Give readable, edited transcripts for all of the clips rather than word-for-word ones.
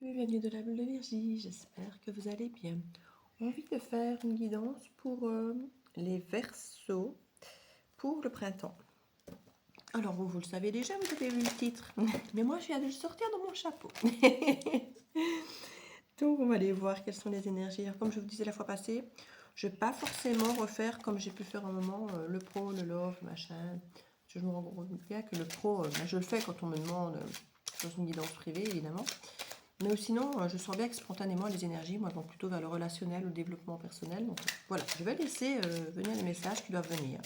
Bienvenue de la bulle de Virgie, j'espère que vous allez bien. Envie de faire une guidance pour les Verseaux pour le printemps. Alors vous le savez déjà, vous avez vu le titre, mais moi je viens de le sortir de mon chapeau. Donc on va aller voir quelles sont les énergies. Alors, comme je vous disais la fois passée, je ne vais pas forcément refaire comme j'ai pu faire un moment le pro, le love, machin. Je me rends compte bien que le pro, je le fais quand on me demande dans une guidance privée évidemment. Mais sinon, je sens bien que spontanément, les énergies, moi, vont plutôt vers le relationnel ou le développement personnel. Donc voilà, je vais laisser venir les messages qui doivent venir.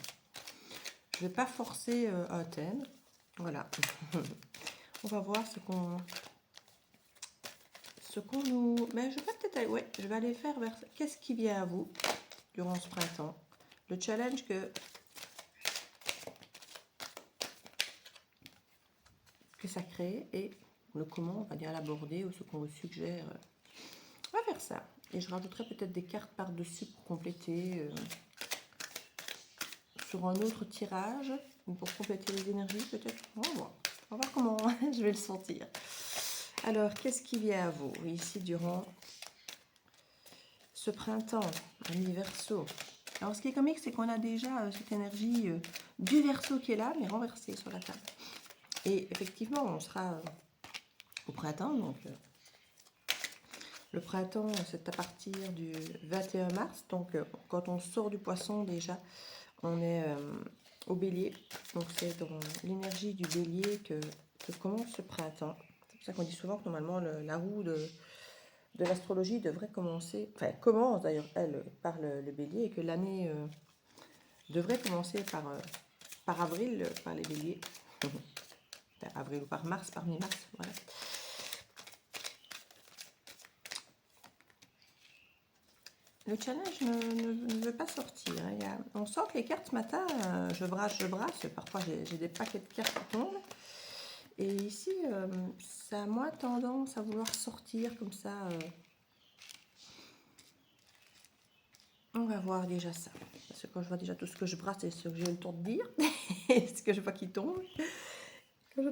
Je ne vais pas forcer un thème. Voilà. On va voir ce qu'on nous... Mais je vais peut-être aller... Ouais, je vais aller faire vers... Qu'est-ce qui vient à vous durant ce printemps? Le challenge que ça crée et le comment, on va dire, l'aborder ou ce qu'on vous suggère. On va faire ça. Et je rajouterai peut-être des cartes par-dessus pour compléter... sur un autre tirage, pour compléter les énergies peut-être. On va voir comment je vais le sentir. Alors, qu'est-ce qui vient à vous ici durant ce printemps, ami Verseau? Alors, ce qui est comique, c'est qu'on a déjà cette énergie du Verseau qui est là, mais renversée sur la table. Et effectivement, on sera au printemps, donc le printemps, c'est à partir du 21 mars. Donc, quand on sort du Poisson, déjà, on est au Bélier. Donc, c'est dans l'énergie du Bélier que commence ce printemps. C'est pour ça qu'on dit souvent que normalement, la roue de l'astrologie devrait commencer, enfin, commence d'ailleurs, elle, par le Bélier, et que l'année devrait commencer par avril, par les Béliers. Par avril ou par mars, par mi-mars, voilà. Le challenge ne veut pas sortir. On sent que les cartes ce matin, je brasse. Parfois, j'ai des paquets de cartes qui tombent. Et ici, ça a moins tendance à vouloir sortir comme ça. On va voir déjà ça. Parce que quand je vois déjà tout ce que je brasse et ce que j'ai le temps de dire, et ce que je vois qui tombe,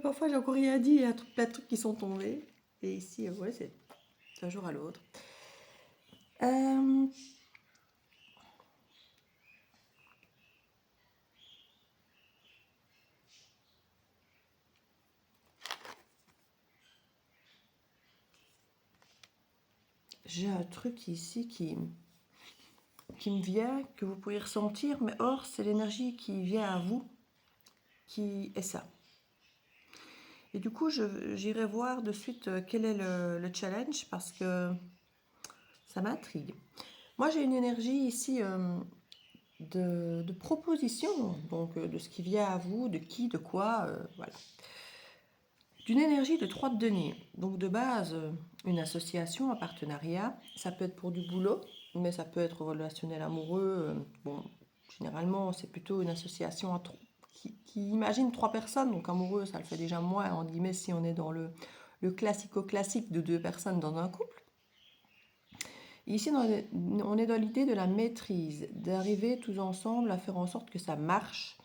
parfois j'ai encore rien dit, il y a plein de trucs qui sont tombés. Et ici, ouais, c'est d'un jour à l'autre. J'ai un truc ici qui me vient, que vous pouvez ressentir, mais or, c'est l'énergie qui vient à vous, qui est ça. Et du coup, j'irai voir de suite quel est le challenge, parce que ça m'intrigue. Moi, j'ai une énergie ici de proposition, donc de ce qui vient à vous, de qui, de quoi, voilà. D'une énergie de 3 de denier. Donc de base, une association, un partenariat, ça peut être pour du boulot, mais ça peut être relationnel amoureux. Bon, généralement, c'est plutôt une association qui imagine 3 personnes, donc amoureux, ça le fait déjà moins, en guillemets, si on est dans le classico-classique de 2 personnes dans un couple. Ici, on est dans l'idée de la maîtrise, d'arriver tous ensemble à faire en sorte que ça marche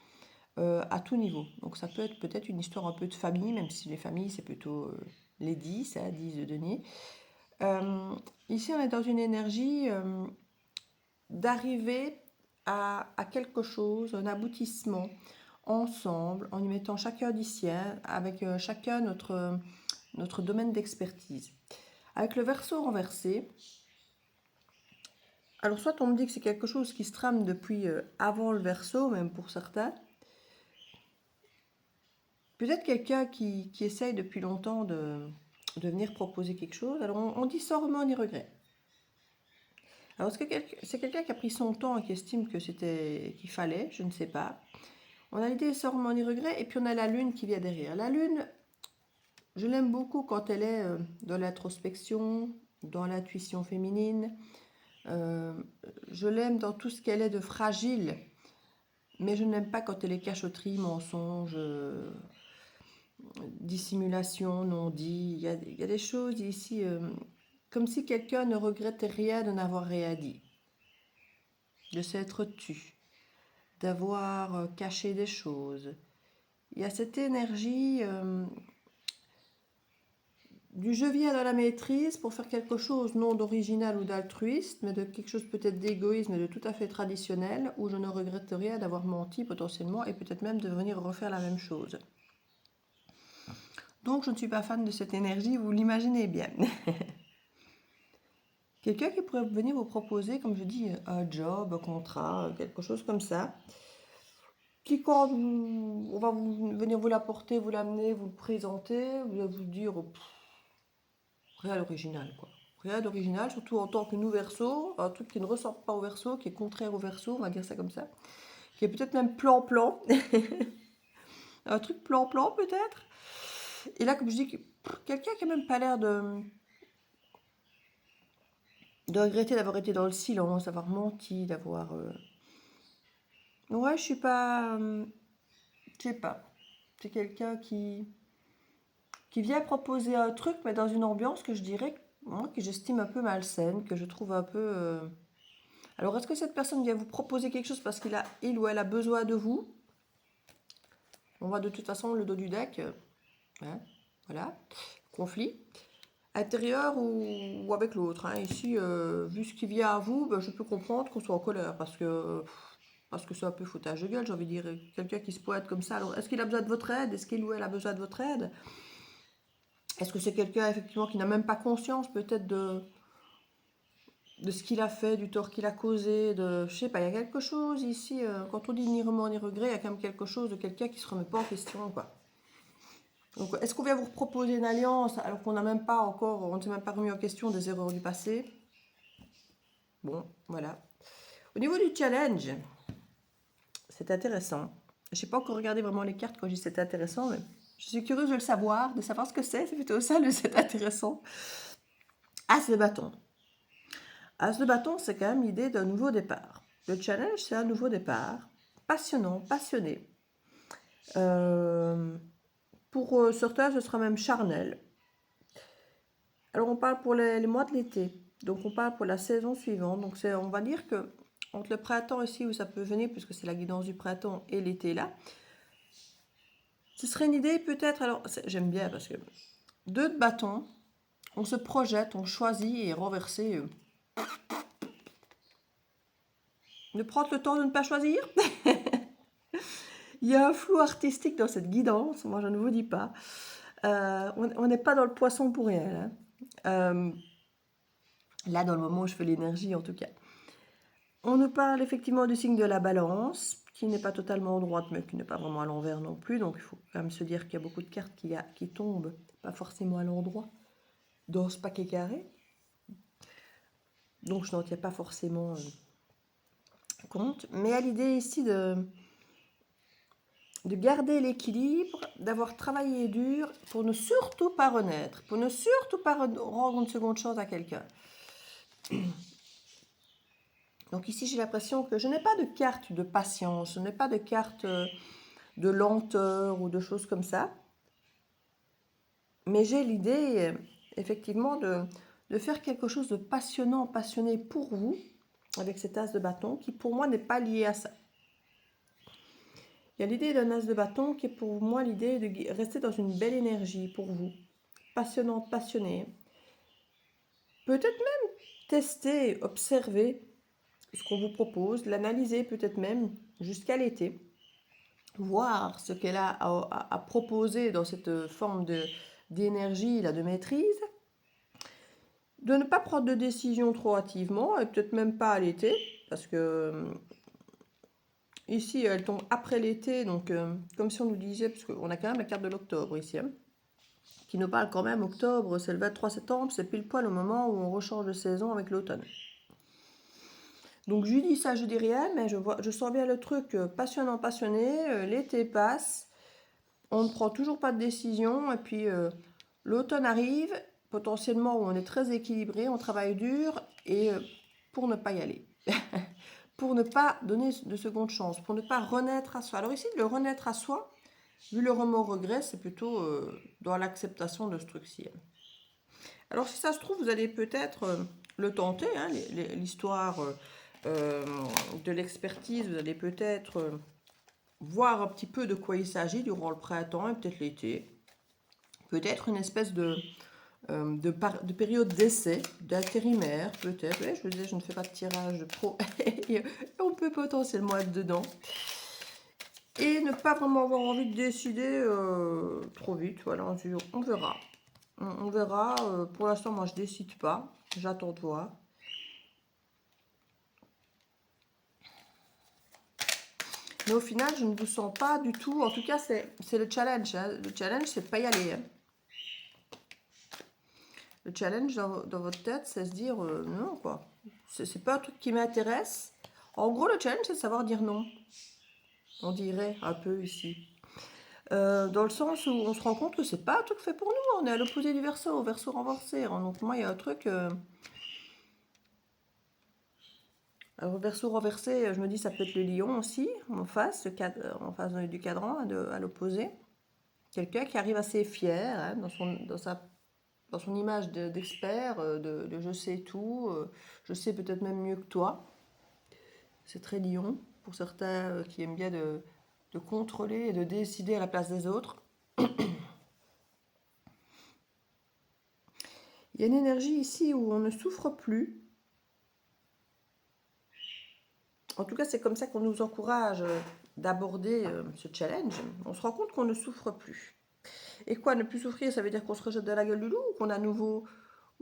à tout niveau. Donc ça peut être peut-être une histoire un peu de famille, même si les familles, c'est plutôt les 10, 10 de denier. Ici, on est dans une énergie d'arriver à quelque chose, un aboutissement, ensemble, en y mettant chacun du sien, avec chacun notre domaine d'expertise. Avec le Verseau renversé, alors soit on me dit que c'est quelque chose qui se trame depuis avant le Verseau, même pour certains. Peut-être quelqu'un qui essaye depuis longtemps de venir proposer quelque chose. Alors on dit sans remords ni regret. Alors c'est quelqu'un qui a pris son temps et qui estime que c'était qu'il fallait, je ne sais pas. On a l'idée sans remords ni regret, et puis on a la lune qui vient derrière. La lune, je l'aime beaucoup quand elle est dans l'introspection, dans l'intuition féminine. Je l'aime dans tout ce qu'elle est de fragile, mais je n'aime pas quand elle est cachotterie, mensonge, dissimulation, non-dit. Il y a des choses ici, comme si quelqu'un ne regrettait rien de n'avoir rien dit, de s'être tu, d'avoir caché des choses. Il y a cette énergie du je viens dans la maîtrise pour faire quelque chose non d'original ou d'altruiste, mais de quelque chose peut-être d'égoïsme et de tout à fait traditionnel, où je ne regrette rien d'avoir menti potentiellement et peut-être même de venir refaire la même chose. Donc je ne suis pas fan de cette énergie, vous l'imaginez bien. Quelqu'un qui pourrait venir vous proposer, comme je dis, un job, un contrat, quelque chose comme ça, qui quand on va venir vous l'apporter, vous l'amener, vous le présenter, vous allez vous dire oh, rien d'original quoi. Rien d'original, surtout en tant que nous Verseau, un truc qui ne ressemble pas au Verseau, qui est contraire au Verseau, on va dire ça comme ça, qui est peut-être même plan-plan, un truc plan-plan peut-être. Et là, comme je dis, quelqu'un qui n'a même pas l'air de regretter d'avoir été dans le silence, d'avoir menti, d'avoir... Ouais, je suis pas... je sais pas. C'est quelqu'un qui vient proposer un truc, mais dans une ambiance que je dirais, moi, que j'estime un peu malsaine, que je trouve un peu... Alors, est-ce que cette personne vient vous proposer quelque chose parce il ou elle a besoin de vous? On voit de toute façon le dos du deck. Hein, voilà. Conflit. Intérieur ou avec l'autre. Hein. Ici, vu ce qui vient à vous, ben, je peux comprendre qu'on soit en colère parce que c'est un peu foutage de gueule, j'ai envie de dire. Quelqu'un qui se pointe comme ça. Alors, est-ce qu'il a besoin de votre aide? Est-ce qu'il ou elle a besoin de votre aide? Est-ce que c'est quelqu'un, effectivement, qui n'a même pas conscience, peut-être, de ce qu'il a fait, du tort qu'il a causé, je sais pas, il y a quelque chose ici, quand on dit ni remords ni regret, il y a quand même quelque chose de quelqu'un qui se remet pas en question, quoi. Donc, est-ce qu'on vient vous proposer une alliance alors qu'on n'a même pas encore, on ne s'est même pas remis en question des erreurs du passé? Bon, voilà. Au niveau du challenge, c'est intéressant. Je n'ai pas encore regardé vraiment les cartes quand je dis c'est intéressant, mais je suis curieuse de le savoir, de savoir ce que c'est plutôt ça, le c'est intéressant. As de bâton. As de bâton, c'est quand même l'idée d'un nouveau départ. Le challenge, c'est un nouveau départ. Passionnant, passionné. Pour certains, ce sera même charnel. Alors, on parle pour les mois de l'été. Donc, on parle pour la saison suivante. Donc, on va dire que entre le printemps ici, où ça peut venir, puisque c'est la guidance du printemps, et l'été là, ce serait une idée peut-être, alors j'aime bien parce que 2 de bâton, on se projette, on choisit et renverser. De prendre le temps de ne pas choisir. Il y a un flou artistique dans cette guidance, moi je ne vous dis pas. On n'est pas dans le poisson pour rien. Hein. Là, dans le moment où je fais l'énergie, en tout cas. On nous parle effectivement du signe de la balance, qui n'est pas totalement en droite, mais qui n'est pas vraiment à l'envers non plus. Donc, il faut quand même se dire qu'il y a beaucoup de cartes qui tombent, pas forcément à l'endroit, dans ce paquet carré. Donc, je n'en tiens pas forcément compte. Mais à l'idée ici de garder l'équilibre, d'avoir travaillé dur pour ne surtout pas renaître, pour ne surtout pas rendre une seconde chance à quelqu'un. Donc ici, j'ai l'impression que je n'ai pas de carte de patience, je n'ai pas de carte de lenteur ou de choses comme ça. Mais j'ai l'idée, effectivement, de faire quelque chose de passionnant, passionné pour vous, avec cet as de bâton, qui pour moi n'est pas lié à ça. Il y a l'idée d'un as de bâton qui est pour moi l'idée de rester dans une belle énergie pour vous. Passionnante, passionnée. Peut-être même tester, observer ce qu'on vous propose, l'analyser peut-être même jusqu'à l'été. Voir ce qu'elle a à proposer dans cette forme d'énergie, de maîtrise. De ne pas prendre de décision trop hâtivement, et peut-être même pas à l'été, parce que ici, elle tombe après l'été, donc comme si on nous disait, parce qu'on a quand même la carte de l'octobre ici, hein, qui nous parle quand même, octobre, c'est le 23 septembre, c'est pile poil au moment où on rechange de saison avec l'automne. Donc je dis ça, je dis rien, mais je sens bien le truc passionnant, passionné, l'été passe, on ne prend toujours pas de décision, et puis l'automne arrive, potentiellement où on est très équilibré, on travaille dur, et pour ne pas y aller. Pour ne pas donner de seconde chance, pour ne pas renaître à soi. Alors ici, le renaître à soi, vu le remords-regret, c'est plutôt dans l'acceptation de ce truc-ci. Alors si ça se trouve, vous allez peut-être le tenter, hein, l'histoire de l'expertise, vous allez peut-être voir un petit peu de quoi il s'agit durant le printemps et peut-être l'été. Peut-être une espèce de de période d'essai, d'intérimaire peut-être. Ouais, je vous disais, je ne fais pas de tirage pro et on peut potentiellement être dedans. Et ne pas vraiment avoir envie de décider trop vite. Voilà, on verra. On verra. Pour l'instant, moi, je décide pas. J'attends de voir. Mais au final, je ne vous sens pas du tout. En tout cas, c'est le challenge. Hein. Le challenge, c'est de pas y aller. Hein. Le challenge dans votre tête, c'est se dire non, quoi. C'est pas un truc qui m'intéresse. En gros, le challenge, c'est de savoir dire non. On dirait un peu ici. Dans le sens où on se rend compte que c'est pas un truc fait pour nous. On est à l'opposé du verso, au verso renversé. Donc, pour moi, il y a un truc. Alors, verso renversé, je me dis, ça peut être le lion aussi, en face, en face du cadran, à l'opposé. Quelqu'un qui arrive assez fier hein, dans son image d'expert, de je sais tout, je sais peut-être même mieux que toi. C'est très lion, pour certains qui aiment bien de contrôler et de décider à la place des autres. Il y a une énergie ici où on ne souffre plus. En tout cas, c'est comme ça qu'on nous encourage d'aborder ce challenge. On se rend compte qu'on ne souffre plus. Et quoi, ne plus souffrir, ça veut dire qu'on se rejette de la gueule du loup ou qu'on a nouveau...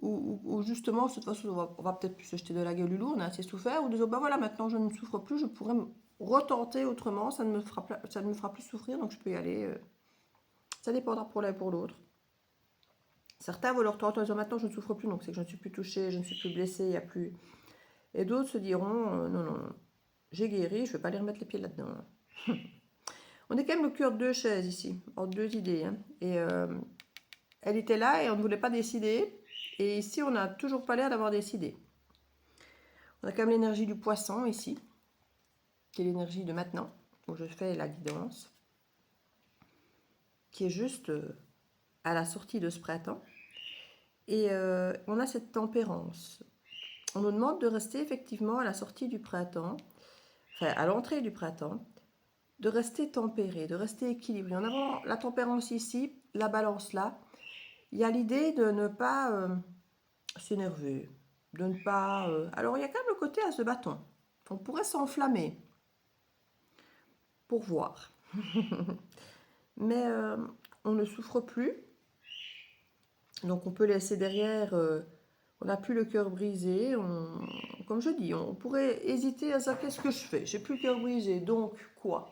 Ou justement, de toute façon, on va peut-être plus se jeter de la gueule du loup, on a assez souffert, ou de dire, bah voilà, maintenant je ne souffre plus, je pourrais me retenter autrement, ça ne me fera plus souffrir, donc je peux y aller. Ça dépendra pour l'un et pour l'autre. Certains vont leur tenter en disant, maintenant je ne souffre plus, donc c'est que je ne suis plus touchée, je ne suis plus blessée, il n'y a plus... Et d'autres se diront, non, non, j'ai guéri, je ne vais pas aller remettre les pieds là-dedans. On est quand même au cœur de deux chaises ici, en deux idées. Hein. Et elle était là et on ne voulait pas décider. Et ici, on n'a toujours pas l'air d'avoir décidé. On a quand même l'énergie du poisson ici, qui est l'énergie de maintenant, où je fais la guidance, qui est juste à la sortie de ce printemps. Et on a cette tempérance. On nous demande de rester effectivement à la sortie du printemps, enfin à l'entrée du printemps, de rester tempéré, de rester équilibré. En avant la tempérance ici, la balance là, il y a l'idée de ne pas s'énerver, de ne pas... Alors il y a quand même le côté as de bâton. On pourrait s'enflammer pour voir. Mais on ne souffre plus. Donc on peut laisser derrière... on n'a plus le cœur brisé. Comme je dis, on pourrait hésiter à savoir qu'est-ce que je fais. J'ai plus le cœur brisé, donc quoi?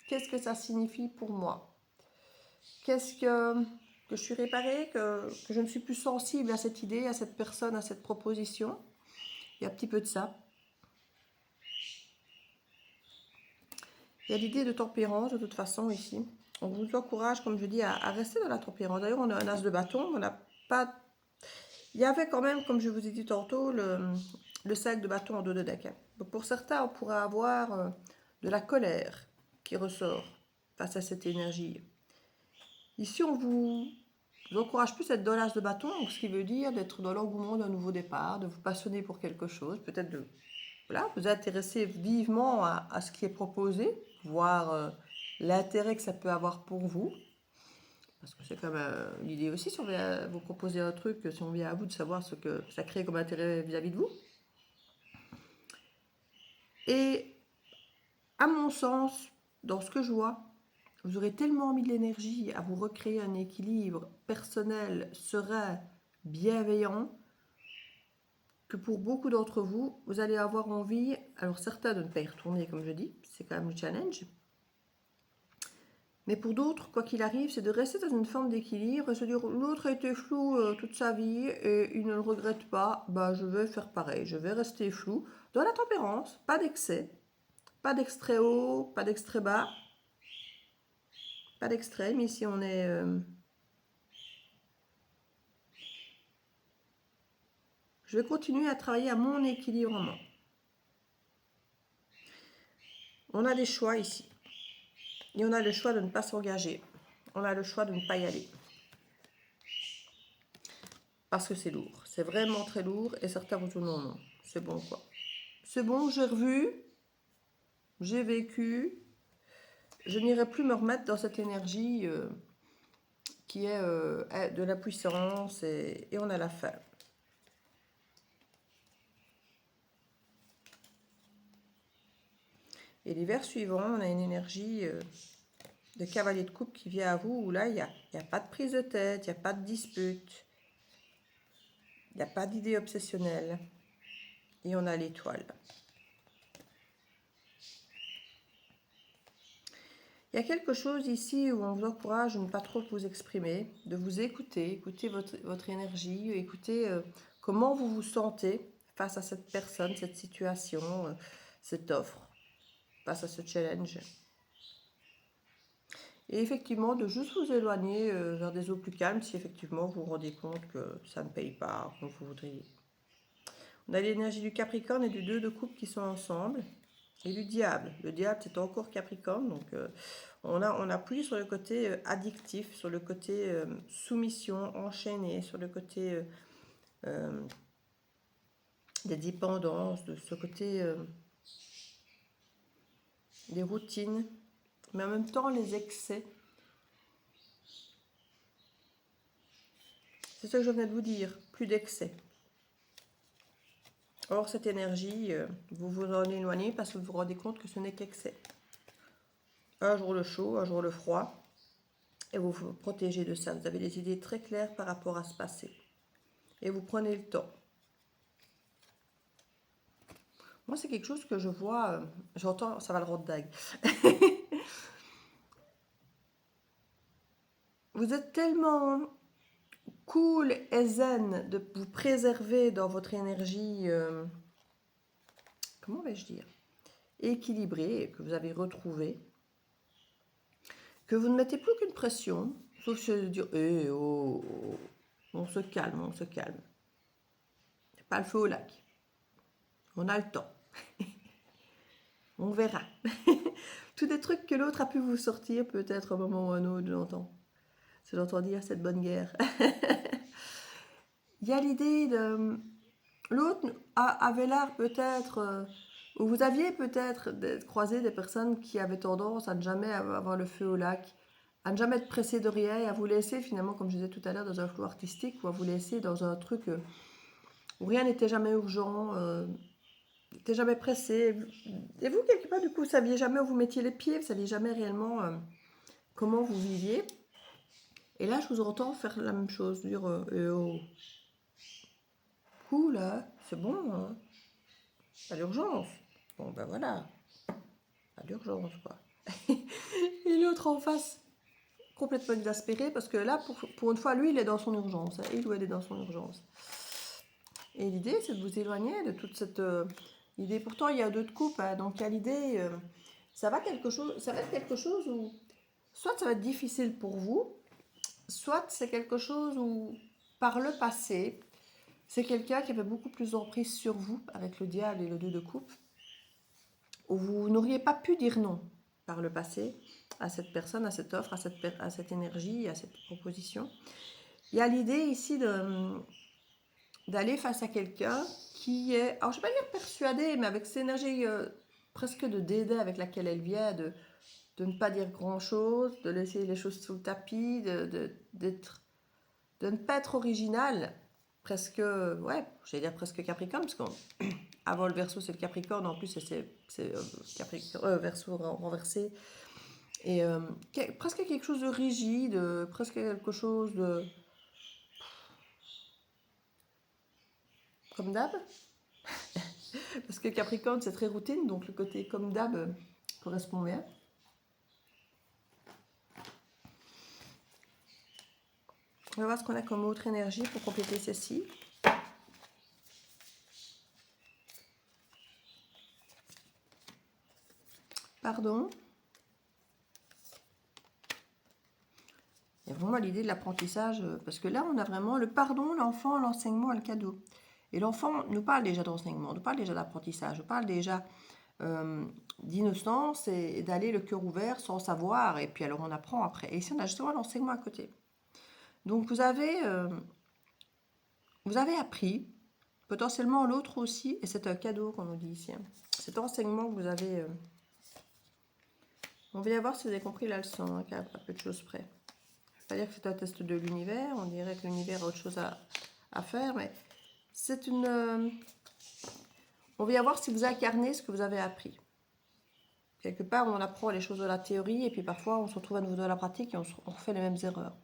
Qu'est-ce que ça signifie pour moi? Qu'est-ce que je suis réparée, que je ne suis plus sensible à cette idée, à cette personne, à cette proposition? Il y a un petit peu de ça. Il y a l'idée de tempérance de toute façon ici. On vous encourage, comme je dis, à rester dans la tempérance. D'ailleurs, on a un as de bâton, on n'a pas... Il y avait quand même, comme je vous ai dit tantôt, le 5 de bâton en dos de deck. Donc pour certains, on pourrait avoir de la colère qui ressort face à cette énergie. Ici, on vous encourage plus à être dans l'as de bâton, donc ce qui veut dire d'être dans l'engouement d'un nouveau départ, de vous passionner pour quelque chose, peut-être de vous intéresser vivement à ce qui est proposé, voir l'intérêt que ça peut avoir pour vous. Parce que c'est comme l'idée aussi, si on vient vous proposer un truc, si on vient à vous de savoir ce que ça crée comme intérêt vis-à-vis de vous. Et à mon sens, dans ce que je vois, vous aurez tellement mis de l'énergie à vous recréer un équilibre personnel, serein, bienveillant, que pour beaucoup d'entre vous, vous allez avoir envie, alors certains de ne pas y retourner comme je dis, c'est quand même le challenge, mais pour d'autres, quoi qu'il arrive, c'est de rester dans une forme d'équilibre et se dire l'autre a été flou toute sa vie et il ne le regrette pas, bah je vais faire pareil, je vais rester flou, dans la tempérance, pas d'excès, pas d'extrait haut, pas d'extrait bas, pas d'extrême, ici on est... Je vais continuer à travailler à mon équilibre en moi. On a des choix ici. Et on a le choix de ne pas s'engager. On a le choix de ne pas y aller. Parce que c'est lourd. C'est vraiment très lourd. Et certains vont dire non, non. C'est bon quoi. C'est bon, j'ai revu. J'ai vécu. Je n'irai plus me remettre dans cette énergie qui est de la puissance et on a la fin. Et l'hiver suivant, on a une énergie de cavalier de coupe qui vient à vous, où là, il n'y a pas de prise de tête, il n'y a pas de dispute, il n'y a pas d'idée obsessionnelle. Et on a l'étoile. Il y a quelque chose ici où on vous encourage de ne pas trop vous exprimer, de vous écouter, écouter votre énergie, écouter comment vous vous sentez face à cette personne, cette situation, cette offre, face à ce challenge. Et effectivement, de juste vous éloigner vers des eaux plus calmes si effectivement vous vous rendez compte que ça ne paye pas comme vous voudriez. On a l'énergie du Capricorne et du 2 de coupe qui sont ensemble. Et du diable. Le diable, c'est encore Capricorne. Donc, on appuie sur le côté addictif, sur le côté soumission, enchaîné, sur le côté des dépendances, de ce côté des routines, mais en même temps les excès. C'est ce que je venais de vous dire, plus d'excès. Or, cette énergie, vous vous en éloignez parce que vous vous rendez compte que ce n'est qu'excès. Un jour le chaud, un jour le froid, et vous vous protégez de ça. Vous avez des idées très claires par rapport à ce passé. Et vous prenez le temps. Moi, c'est quelque chose que je vois, j'entends, ça va le rendre dingue. Vous êtes tellement cool et zen de vous préserver dans votre énergie, comment vais-je dire, équilibrée, que vous avez retrouvée, que vous ne mettez plus qu'une pression, sauf chez de dire, oh, on se calme, on se calme. C'est pas le feu au lac. On a le temps. On verra. Tous des trucs que l'autre a pu vous sortir peut-être à un moment ou à un autre, j'entends. Si j'entends dire cette bonne guerre. Il y a l'idée de... L'autre avait l'air peut-être... ou vous aviez peut-être croisé des personnes qui avaient tendance à ne jamais avoir le feu au lac, à ne jamais être pressé de rien et à vous laisser finalement, comme je disais tout à l'heure, dans un flou artistique ou à vous laisser dans un truc où rien n'était jamais urgent, n'était jamais pressé. Et vous, quelque part, du coup, vous ne saviez jamais où vous mettiez les pieds, vous ne saviez jamais réellement comment vous viviez. Et là, je vous entends faire la même chose, dire oh, cool, là, c'est bon, hein. Pas d'urgence. Bon, ben voilà, pas d'urgence, quoi. Et l'autre en face, complètement exaspéré, parce que là, pour une fois, lui, il est dans son urgence. Hein, il ou elle est dans son urgence. Et l'idée, c'est de vous éloigner de toute cette idée. Pourtant, il y a 2 de coupe, hein, donc il y a l'idée, ça va être quelque chose où, soit ça va être difficile pour vous, soit c'est quelque chose où, par le passé, c'est quelqu'un qui avait beaucoup plus d'emprise sur vous, avec le diable et le 2 de coupe, où vous n'auriez pas pu dire non par le passé à cette personne, à cette offre, à cette énergie, à cette proposition. Il y a l'idée ici d'aller face à quelqu'un qui est, alors je ne vais pas dire persuadé, mais avec cette énergie presque de dédain avec laquelle elle vient, de ne pas dire grand-chose, de laisser les choses sous le tapis, de ne pas être original, presque, ouais, j'allais dire presque Capricorne, parce qu'avant le Verseau c'est le Capricorne, en plus c'est Verseau renversé, et presque quelque chose de rigide, presque quelque chose de... comme d'hab. Parce que Capricorne, c'est très routine, donc le côté comme d'hab correspond bien. On va voir ce qu'on a comme autre énergie pour compléter ceci. Pardon. Il y a vraiment l'idée de l'apprentissage, parce que là, on a vraiment le pardon, l'enfant, l'enseignement et le cadeau. Et l'enfant nous parle déjà d'enseignement, nous parle déjà d'apprentissage, nous parle déjà d'innocence et d'aller le cœur ouvert sans savoir, et puis alors on apprend après. Et ici, on a justement l'enseignement à côté. Donc vous avez appris, potentiellement l'autre aussi, et c'est un cadeau qu'on nous dit ici. Hein. Cet enseignement que vous avez... on va y voir si vous avez compris la leçon, hein, à peu de choses près. pas dire que c'est un test de l'univers, on dirait que l'univers a autre chose à faire, mais c'est une... on vient voir si vous incarnez ce que vous avez appris. Quelque part, on apprend les choses de la théorie, et puis parfois, on se retrouve à nouveau dans la pratique, et on refait les mêmes erreurs.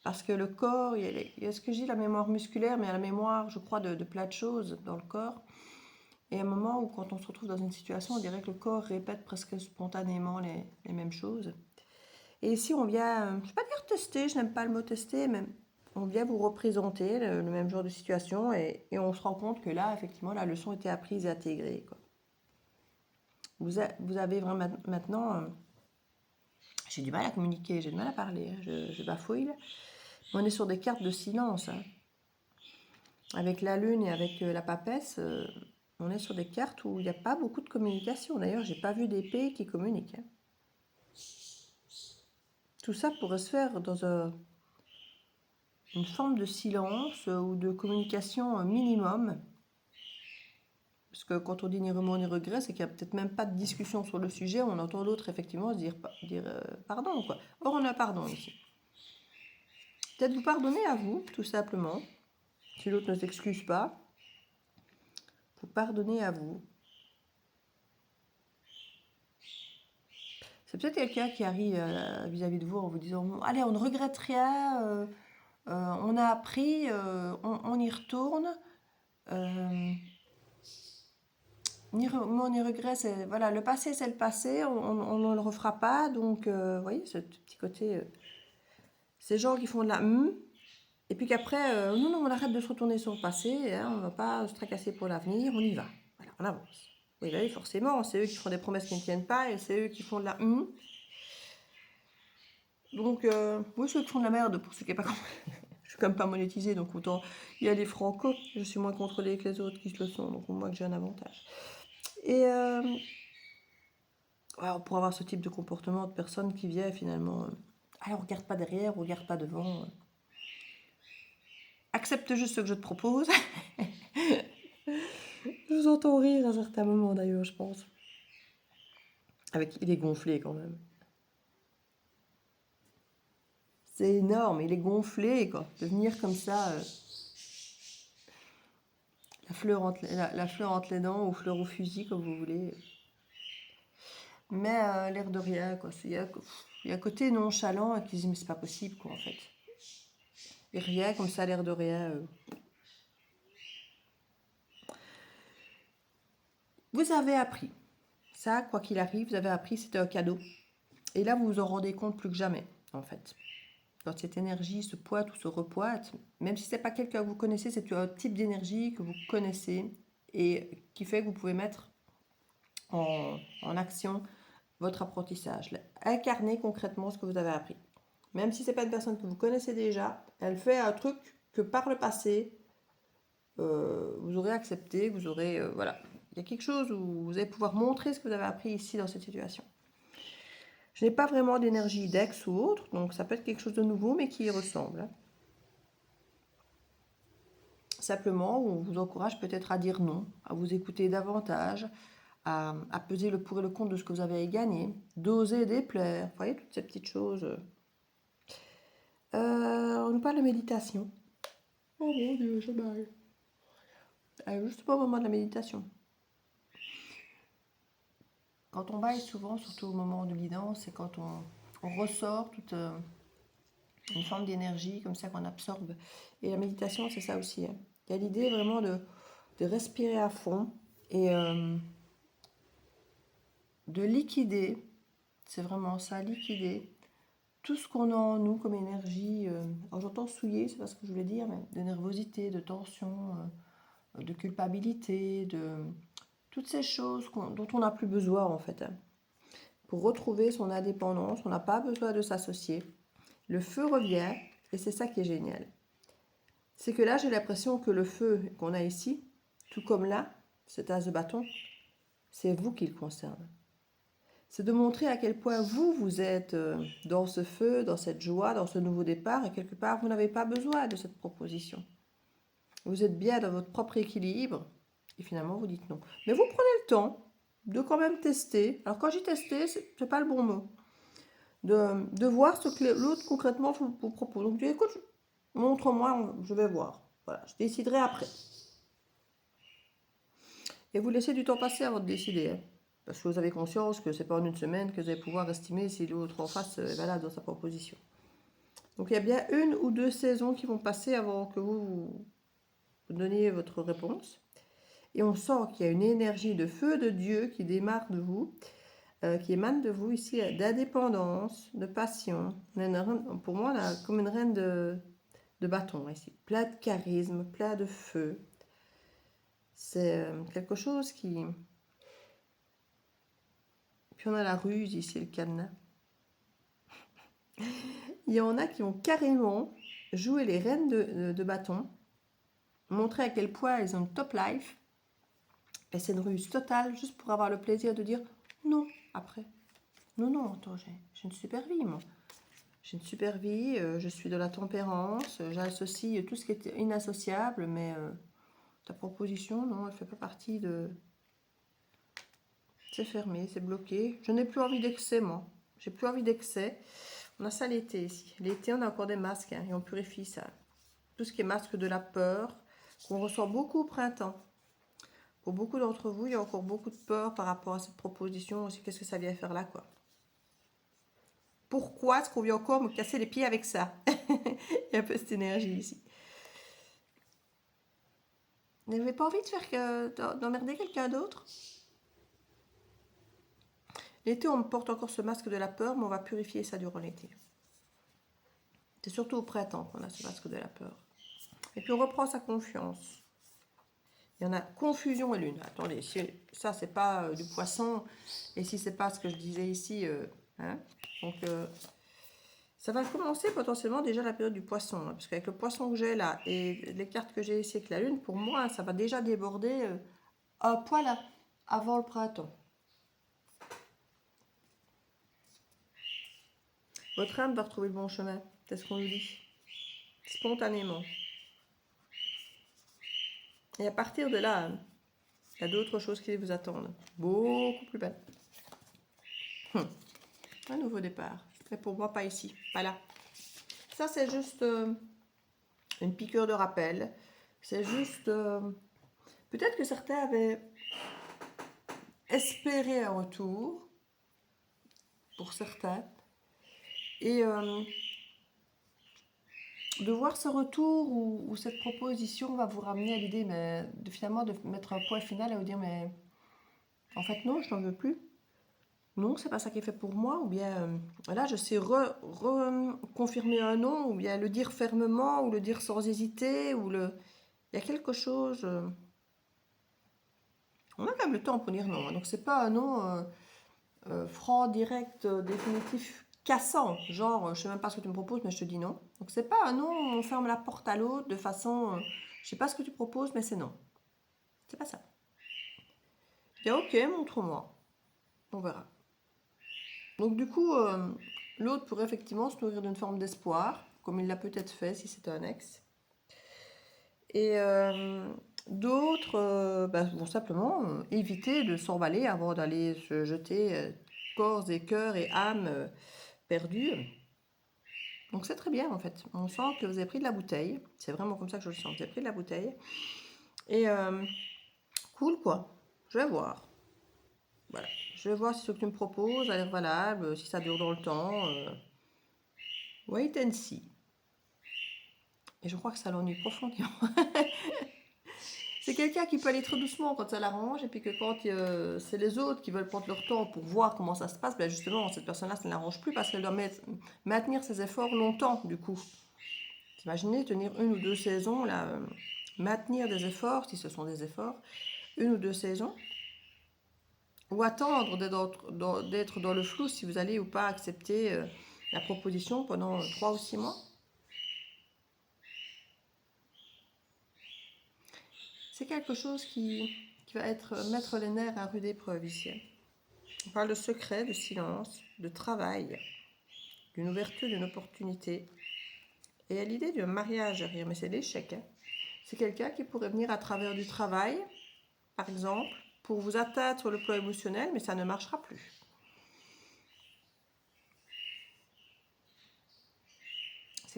Parce que le corps, il y a ce que je dis, la mémoire musculaire, mais il y a la mémoire, je crois, de plein de choses dans le corps. Et à un moment où, quand on se retrouve dans une situation, on dirait que le corps répète presque spontanément les mêmes choses. Et ici, on vient, je ne vais pas dire tester, je n'aime pas le mot tester, mais on vient vous représenter le même genre de situation, et on se rend compte que là, effectivement, la leçon était apprise et intégrée, quoi. Vous avez vraiment maintenant... j'ai du mal à communiquer, j'ai du mal à parler, hein, je bafouille. On est sur des cartes de silence, hein. Avec la lune et avec la papesse, on est sur des cartes où il n'y a pas beaucoup de communication. D'ailleurs, j'ai pas vu d'épée qui communique, hein. Tout ça pourrait se faire dans une forme de silence ou de communication minimum. Parce que quand on dit ni remords ni regrets, c'est qu'il n'y a peut-être même pas de discussion sur le sujet. On entend l'autre effectivement se dire pardon, quoi. Or, on a pardon ici. Peut-être vous pardonner à vous, tout simplement. Si l'autre ne s'excuse pas, vous pardonnez à vous. C'est peut-être quelqu'un qui arrive vis-à-vis de vous en vous disant allez, on ne regrette rien, on a appris, on y retourne. Ni remords ni regrets, voilà, le passé c'est le passé, on ne le refera pas. Donc, vous voyez, ce petit côté, ces gens qui font de la et puis qu'après, non, on arrête de se retourner sur le passé, hein, on ne va pas se tracasser pour l'avenir, on y va. Voilà, on avance. Oui, bah oui, forcément, c'est eux qui font des promesses qui ne tiennent pas et c'est eux qui font de la Donc, oui, ceux qui font de la merde, pour ceux qui n'ont pas compris. Je suis quand même pas monétisée, donc autant il y a les franco, je suis moins contrôlée que les autres qui se le sont, donc au moins que j'ai un avantage. Et ouais, pour avoir ce type de comportement de personne qui vient finalement, allez, on regarde pas derrière, on regarde pas devant. Accepte juste ce que je te propose. Je vous entends rire à certains moments d'ailleurs, je pense. Il est gonflé quand même. C'est énorme, il est gonflé, quoi. De venir comme ça, la fleur entre les dents, ou fleur au fusil, comme vous voulez. Mais l'air de rien, quoi. Il y a un côté nonchalant qui dit mais c'est pas possible, quoi, en fait. Et rien, comme ça, l'air de rien. Vous avez appris. Ça, quoi qu'il arrive, vous avez appris, c'était un cadeau. Et là, vous vous en rendez compte plus que jamais, en fait. Quand cette énergie se pointe ou se repointe, même si ce n'est pas quelqu'un que vous connaissez, c'est un type d'énergie que vous connaissez et qui fait que vous pouvez mettre en action votre apprentissage. Incarner concrètement ce que vous avez appris. Même si ce n'est pas une personne que vous connaissez déjà, elle fait un truc que par le passé, vous aurez accepté, vous aurez... voilà. Il y a quelque chose où vous allez pouvoir montrer ce que vous avez appris ici dans cette situation. Je n'ai pas vraiment d'énergie d'ex ou autre, donc ça peut être quelque chose de nouveau, mais qui y ressemble, hein. Simplement, on vous encourage peut-être à dire non, à vous écouter davantage, à peser le pour et le contre de ce que vous avez gagné, d'oser déplaire, vous voyez, toutes ces petites choses. On nous parle de méditation. Oh mon Dieu, je baille. Juste pas au moment de la méditation. Quand on baille souvent, surtout au moment de guidance, c'est quand on ressort toute une forme d'énergie comme ça qu'on absorbe. Et la méditation, c'est ça aussi, hein. Il y a l'idée vraiment de respirer à fond et de liquider, c'est vraiment ça, liquider tout ce qu'on a en nous comme énergie. Alors j'entends souiller, c'est pas ce que je voulais dire, mais de nervosité, de tension, de culpabilité, de toutes ces choses dont on n'a plus besoin en fait, hein. Pour retrouver son indépendance, on n'a pas besoin de s'associer. Le feu revient et c'est ça qui est génial. C'est que là, j'ai l'impression que le feu qu'on a ici, tout comme là, cet as de bâton, c'est vous qui le concerne. C'est de montrer à quel point vous êtes dans ce feu, dans cette joie, dans ce nouveau départ, et quelque part, vous n'avez pas besoin de cette proposition. Vous êtes bien dans votre propre équilibre, et finalement, vous dites non. Mais vous prenez le temps de quand même tester. Alors, quand j'ai testé, c'est pas le bon mot. de voir ce que l'autre concrètement vous propose. Donc, tu dis, écoute, montre-moi, je vais voir. Voilà, je déciderai après. Et vous laissez du temps passer avant de décider. Hein. Parce que vous avez conscience que c'est pas en une semaine que vous allez pouvoir estimer si l'autre en face est valable dans sa proposition. Donc il y a bien 1 ou 2 saisons qui vont passer avant que vous donniez votre réponse. Et on sent qu'il y a une énergie de feu de Dieu qui démarre de vous, qui émane de vous ici, d'indépendance, de passion. Pour moi, on a comme une reine de bâton ici, plein de charisme, plein de feu. C'est quelque chose qui... Puis on a la ruse ici, le cadenas. Il y en a qui ont carrément joué les reines de bâton, montrer à quel point ils ont une top life. Et c'est une ruse totale, juste pour avoir le plaisir de dire non après. Non, non, attends, j'ai une super vie, moi. J'ai une super vie, je suis de la tempérance, j'associe tout ce qui est inassociable, mais ta proposition, non, elle ne fait pas partie de... C'est fermé, c'est bloqué. Je n'ai plus envie d'excès, moi. J'ai plus envie d'excès. On a ça l'été ici. L'été, on a encore des masques hein, et on purifie ça. Tout ce qui est masque de la peur, qu'on ressent beaucoup au printemps. Pour beaucoup d'entre vous, il y a encore beaucoup de peur par rapport à cette proposition aussi. Qu'est-ce que ça vient faire là, quoi? Pourquoi est-ce qu'on vient encore me casser les pieds avec ça? Il y a un peu cette énergie ici. Vous n'avez pas envie de faire d'emmerder quelqu'un d'autre? L'été, on porte encore ce masque de la peur, mais on va purifier ça durant l'été. C'est surtout au printemps qu'on a ce masque de la peur. Et puis on reprend sa confiance. Il y en a confusion et lune. Attendez, si ça c'est pas du poisson, et si c'est pas ce que je disais ici, hein, donc ça va commencer potentiellement déjà la période du poisson, hein, parce qu'avec le poisson que j'ai là et les cartes que j'ai ici avec la lune, pour moi ça va déjà déborder un poil avant le printemps. Votre âme va retrouver le bon chemin, c'est ce qu'on nous dit, spontanément. Et à partir de là, il y a d'autres choses qui vous attendent, beaucoup plus belles. Un nouveau départ. Mais pour moi, pas ici, pas là. Ça, c'est juste une piqûre de rappel. C'est juste... peut-être que certains avaient espéré un retour, pour certains. Et de voir ce retour ou cette proposition va vous ramener à l'idée finalement de mettre un point final et vous dire mais en fait non, je n'en veux plus. Non, c'est pas ça qui est fait pour moi, ou bien là je sais confirmer un non, ou bien le dire fermement, ou le dire sans hésiter, il y a quelque chose. On a quand même le temps pour dire non, hein. Donc c'est pas un non franc, direct, définitif, cassant, genre je sais même pas ce que tu me proposes, mais je te dis non. Donc c'est pas un non, on ferme la porte à l'autre de façon je sais pas ce que tu proposes, mais c'est non. C'est pas ça. Il y a ok, montre-moi, on verra. Donc du coup, l'autre pourrait effectivement se nourrir d'une forme d'espoir, comme il l'a peut-être fait si c'était un ex. Et d'autres vont simplement éviter de s'emballer avant d'aller se jeter corps et cœur et âme perdus. Donc c'est très bien en fait. On sent que vous avez pris de la bouteille. C'est vraiment comme ça que je le sens. Vous avez pris de la bouteille. Et cool quoi. Je vais voir. Voilà. Je vais voir si ce que tu me proposes a l'air valable, si ça dure dans le temps. Wait and see. Et je crois que ça l'ennuie profondément. C'est quelqu'un qui peut aller trop doucement quand ça l'arrange, et puis que quand c'est les autres qui veulent prendre leur temps pour voir comment ça se passe, ben justement, cette personne-là, ça ne l'arrange plus parce qu'elle doit maintenir ses efforts longtemps, du coup. Imaginez tenir 1 ou 2 saisons, là, maintenir des efforts, si ce sont des efforts, 1 ou 2 saisons, ou attendre d'être dans le flou si vous allez ou pas accepter la proposition pendant 3 ou 6 mois. C'est quelque chose qui va mettre les nerfs à rude épreuve ici. On parle de secret, de silence, de travail, d'une ouverture, d'une opportunité. Et il y a l'idée d'un mariage derrière, mais c'est l'échec. Hein. C'est quelqu'un qui pourrait venir à travers du travail, par exemple, pour vous atteindre sur le plan émotionnel, mais ça ne marchera plus.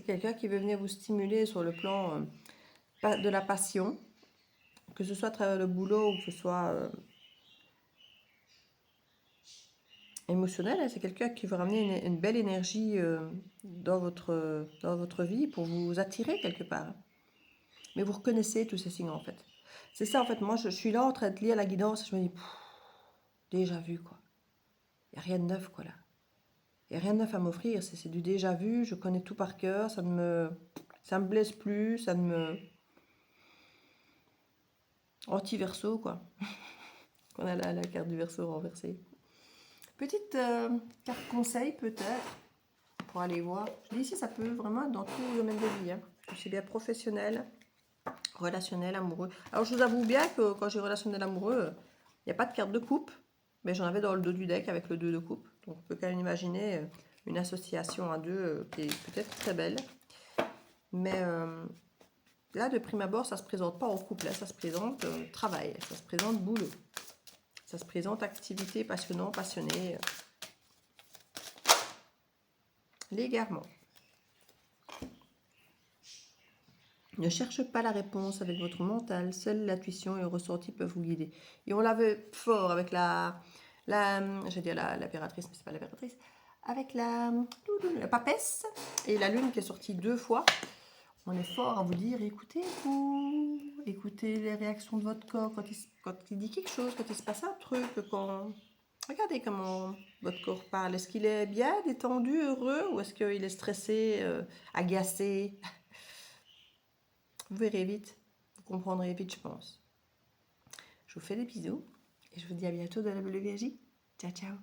quelqu'un qui veut venir vous stimuler sur le plan de la passion, que ce soit à travers le boulot ou que ce soit émotionnel. Hein. C'est quelqu'un qui veut ramener une belle énergie dans votre vie pour vous attirer quelque part. Mais vous reconnaissez tous ces signes en fait. C'est ça en fait, moi je suis là en train de lire la guidance et je me dis, déjà vu quoi. Il n'y a rien de neuf quoi là. Il n'y a rien de neuf à m'offrir, c'est du déjà vu, je connais tout par cœur, ça me blesse plus, ça ne me... Anti-verso quoi. On a la carte du verso renversée. Petite carte conseil peut-être, pour aller voir. Je dis ici, ça peut vraiment être dans tous les domaines de vie. Hein. C'est bien professionnel, relationnel, amoureux. Alors je vous avoue bien que quand j'ai relationnel amoureux, il n'y a pas de carte de coupe, mais j'en avais dans le dos du deck avec le 2 de coupe. Donc on peut quand même imaginer une association à deux qui est peut-être très belle. Mais là, de prime abord, ça ne se présente pas en couple, là, ça se présente travail, ça se présente boulot. Ça se présente activité passionnante, passionnée. L'égarement. Ne cherche pas la réponse avec votre mental, seule l'intuition et le ressenti peuvent vous guider. Et on l'avait fort avec je vais dire l'impératrice, mais c'est pas l'impératrice, avec la papesse et la lune qui est sortie 2 fois. On est fort à vous dire, écoutez-vous, écoutez les réactions de votre corps quand il dit quelque chose, quand il se passe un truc, regardez comment votre corps parle. Est-ce qu'il est bien, détendu, heureux, ou est-ce qu'il est stressé, agacé? Vous verrez vite, vous comprendrez vite, je pense. Je vous fais des bisous et je vous dis à bientôt dans la Bulle Viergie. Ciao, ciao.